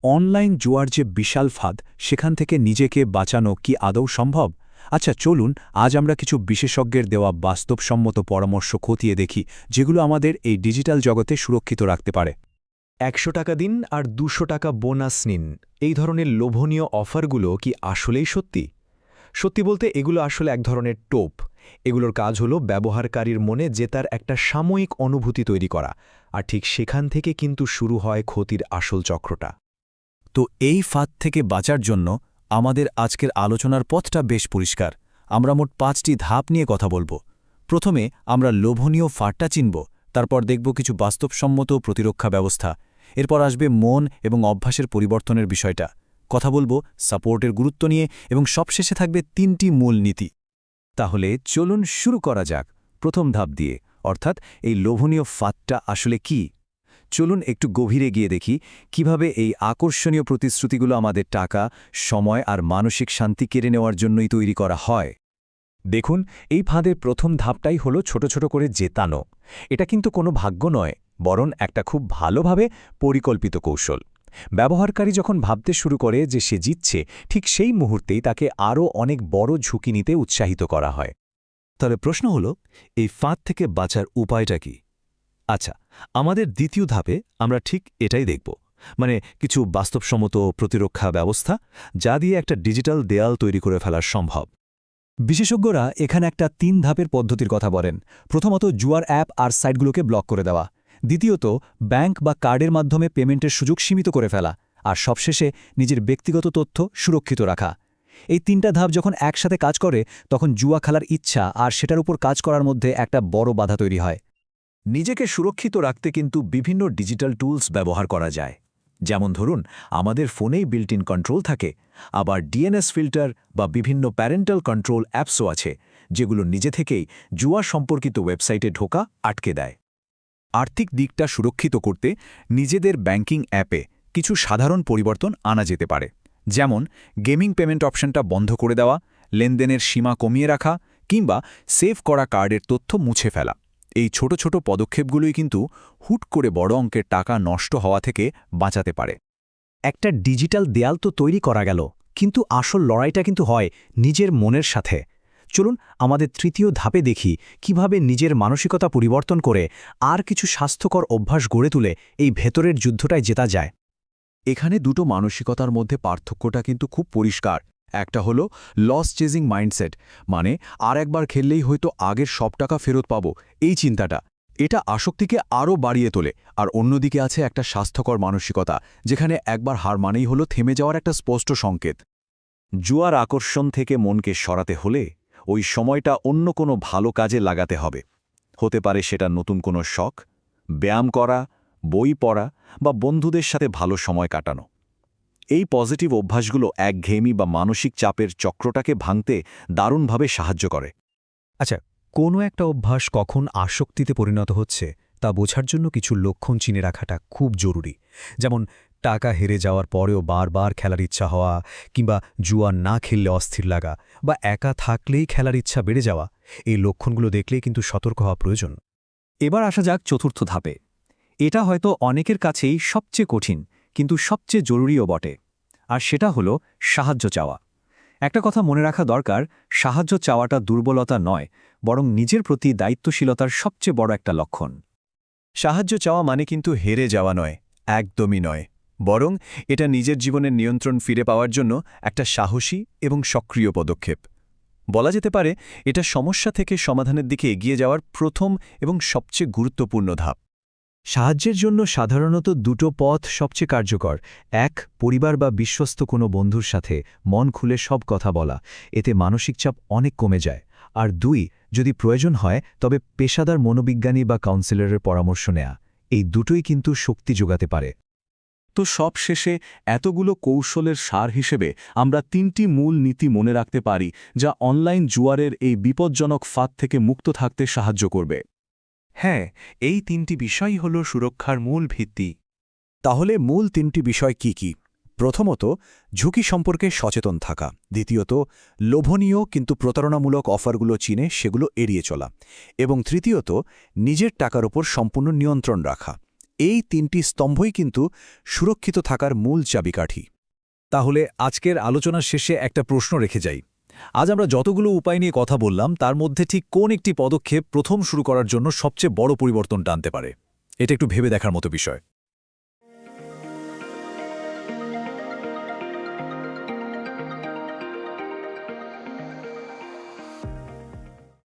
Online জুয়ার যে বিশাল ফাঁদ সেখান থেকে নিজেকে বাঁচানো কি আদৌ সম্ভব? আচ্ছা চলুন আজ আমরা কিছু বিশেষজ্ঞের দেওয়া বাস্তবসম্মত পরামর্শ খতিয়ে দেখি যেগুলো আমাদের এই ডিজিটাল জগতে সুরক্ষিত রাখতে পারে। ১০০ টাকা দিন আর ২০০ টাকা বোনাস নিন, এই ধরনের লোভনীয় অফারগুলো কি আসলেই সত্যি? সত্যি বলতে এগুলো আসলে এক ধরনের টোপ। এগুলোর কাজ হলো ব্যবহারকারীর মনে জেতার একটা সাময়িক অনুভূতি তৈরি করা, আর ঠিক সেখান থেকে কিন্তু শুরু হয় ক্ষতির আসল চক্রটা। তো এই ফাঁদ থেকে বাঁচার জন্য আমাদের আজকের আলোচনার পথটা বেশ পরিষ্কার। আমরা মোট ৫টি ধাপ নিয়ে কথা বলবো। প্রথমে আমরা লোভনীয় ফাঁদটা চিনব, তারপর দেখব কিছু বাস্তবসম্মত প্রতিরক্ষা ব্যবস্থা। এরপর আসবে মন এবং অভ্যাসের পরিবর্তনের বিষয়টা, কথা বলবো সাপোর্টের গুরুত্ব নিয়ে, এবং সবশেষে থাকবে ৩টি মূল নীতি। তাহলে চলুন শুরু করা যাক প্রথম ধাপ দিয়ে, অর্থাৎ এই লোভনীয় ফাঁদটা আসলে কি। চলুন একটু গভীরে গিয়ে দেখি কিভাবে এই আকর্ষণীয় প্রতিশ্রুতিগুলো আমাদের টাকা, সময় আর মানসিক শান্তি কেড়ে নেওয়ার জন্যই তৈরি করা হয়। দেখুন, এই ফাঁদের প্রথম ধাপটাই হলো ছোট ছোট করে জেতানো। এটা কিন্তু কোনো ভাগ্য নয়, বরং একটা খুব ভালোভাবে পরিকল্পিত কৌশল। ব্যবহারকারী যখন ভাবতে শুরু করে যে সে জিতছে, ঠিক সেই মুহূর্তেই তাকে আরও অনেক বড় ঝুঁকি নিতে উৎসাহিত করা হয়। তাহলে প্রশ্ন হলো, এই ফাঁদ থেকে বাঁচার উপায়টা কি? আচ্ছা, আমাদের দ্বিতীয় ধাপে আমরা ঠিক এটাই দেখব, মানে কিছু বাস্তবসম্মত প্রতিরক্ষা ব্যবস্থা, যা দিয়ে একটা ডিজিটাল দেয়াল তৈরি করে ফেলা সম্ভব। বিশেষজ্ঞরা এখানে একটা ৩ ধাপের পদ্ধতির কথা বলেন। প্রথমত, জুয়ার অ্যাপ আর সাইটগুলোকে ব্লক করে দেওয়া। দ্বিতীয়ত, ব্যাংক বা কার্ডের মাধ্যমে পেমেন্টের সুযোগ সীমিত করে ফেলা। আর সবশেষে, নিজের ব্যক্তিগত তথ্য সুরক্ষিত রাখা। এই ৩টা ধাপ যখন একসাথে কাজ করে, তখন জুয়া খেলার ইচ্ছা আর সেটার উপর কাজ করার মধ্যে একটা বড় বাধা তৈরি হয়। নিজেকে সুরক্ষিত রাখতে কিন্তু বিভিন্ন ডিজিটাল টুলস ব্যবহার করা যায়। যেমন ধরুন, আমাদের ফোনেই বিল্ট ইন কন্ট্রোল থাকে, আবার ডিএনএস ফিল্টার বা বিভিন্ন প্যারেন্টাল কন্ট্রোল অ্যাপসও আছে, যেগুলো নিজে থেকেই জুয়া সম্পর্কিত ওয়েবসাইটে ঢোকা আটকে দেয়। আর্থিক দিকটা সুরক্ষিত করতে নিজেদের ব্যাংকিং অ্যাপে কিছু সাধারণ পরিবর্তন আনা যেতে পারে। যেমন গেমিং পেমেন্ট অপশনটা বন্ধ করে দেওয়া, লেনদেনের সীমা কমিয়ে রাখা, কিংবা সেভ করা কার্ডের তথ্য মুছে ফেলা। এই ছোট ছোট পদক্ষেপগুলোই কিন্তু হুট করে বড় অঙ্কের টাকা নষ্ট হওয়া থেকে বাঁচাতে পারে। একটা ডিজিটাল দেয়াল তো তৈরি করা গেল, কিন্তু আসল লড়াইটা কিন্তু হয় নিজের মনের সাথে। চলুন আমাদের তৃতীয় ধাপে দেখি কিভাবে নিজের মানসিকতা পরিবর্তন করে আর কিছু স্বাস্থ্যকর অভ্যাস গড়ে তুলে এই ভেতরের যুদ্ধটায় জেতা যায়। এখানে দুটো মানসিকতার মধ্যে পার্থক্যটা কিন্তু খুব পরিষ্কার। একটা হলো লস চেজিং মাইন্ডসেট, মানে আর একবার খেললেই হয়তো আগের সব টাকা ফেরত পাবো, এই চিন্তাটা। এটা আসক্তিকে আরও বাড়িয়ে তোলে। আর অন্যদিকে আছে একটা স্বাস্থ্যকর মানসিকতা, যেখানে একবার হার মানেই হলো থেমে যাওয়ার একটা স্পষ্ট সংকেত। জুয়ার আকর্ষণ থেকে মনকে সরাতে হলে ওই সময়টা অন্য কোনো ভালো কাজে লাগাতে হবে। হতে পারে সেটা নতুন কোনো শখ, ব্যায়াম করা, বই পড়া বা বন্ধুদের সাথে ভালো সময় কাটানো। এই পজিটিভ অভ্যাসগুলো একঘেয়েমি বা মানসিক চাপের চক্রটাকে ভাঙতে দারুণভাবে সাহায্য করে। আচ্ছা, কোনো একটা অভ্যাস কখন আসক্তিতে পরিণত হচ্ছে তা বোঝার জন্য কিছু লক্ষণ চিনে রাখাটা খুব জরুরি। যেমন টাকা হেরে যাওয়ার পরেও বারবার খেলার ইচ্ছা হওয়া, কিংবা জুয়া না খেললে অস্থির লাগা, বা একা থাকলেই খেলার ইচ্ছা বেড়ে যাওয়া। এই লক্ষণগুলো দেখলেই কিন্তু সতর্ক হওয়া প্রয়োজন। এবার আসা যাক চতুর্থ ধাপে। এটা হয়তো অনেকের কাছেই সবচেয়ে কঠিন, কিন্তু সবচেয়ে জরুরিও বটে। আর সেটা হলো সাহায্য চাওয়া। একটা কথা মনে রাখা দরকার, সাহায্য চাওয়াটা দুর্বলতা নয়, বরং নিজের প্রতি দায়িত্বশীলতার সবচেয়ে বড় একটা লক্ষণ। সাহায্য চাওয়া মানে কিন্তু হেরে যাওয়া নয়, একদমই নয়। বরং এটা নিজের জীবনের নিয়ন্ত্রণ ফিরে পাওয়ার জন্য একটা সাহসী এবং সক্রিয় পদক্ষেপ। বলা যেতে পারে এটা সমস্যা থেকে সমাধানের দিকে এগিয়ে যাওয়ার প্রথম এবং সবচেয়ে গুরুত্বপূর্ণ ধাপ। সাহায্যের জন্য সাধারণত দুটো পথ সবচেয়ে কার্যকর। এক, পরিবার বা বিশ্বস্ত কোনো বন্ধুর সাথে মন খুলে সব কথা বলা, এতে মানসিক চাপ অনেক কমে যায়। আর দুই, যদি প্রয়োজন হয় তবে পেশাদার মনোবিজ্ঞানী বা কাউন্সিলরের পরামর্শ নেয়া। এই দুটোই কিন্তু শক্তি যোগাতে পারে। তো সব শেষে এতগুলো কৌশলের সার হিসেবে আমরা ৩টি মূল নীতি মনে রাখতে পারি, যা অনলাইন জুয়ারের এই বিপজ্জনক ফাঁদ থেকে মুক্ত থাকতে সাহায্য করবে। হ্যাঁ, এই ৩টি বিষয়ই হল সুরক্ষার মূল ভিত্তি। তাহলে মূল ৩টি বিষয় কি কি? প্রথমত, ঝুঁকি সম্পর্কে সচেতন থাকা। দ্বিতীয়ত, লোভনীয় কিন্তু প্রতারণামূলক অফারগুলো চিনে সেগুলো এড়িয়ে চলা। এবং তৃতীয়ত, নিজের টাকার ওপর সম্পূর্ণ নিয়ন্ত্রণ রাখা। এই 3টি স্তম্ভই কিন্তু সুরক্ষিত থাকার মূল চাবিকাঠি। তাহলে আজকের আলোচনার শেষে একটা প্রশ্ন রেখে যাই। আজ আমরা যতগুলো উপায় নিয়ে কথা বললাম তার মধ্যে ঠিক কোন একটি পদক্ষেপ প্রথম শুরু করার জন্য সবচেয়ে বড় পরিবর্তনটা আনতে পারে? এটা একটু ভেবে দেখার মতো বিষয়।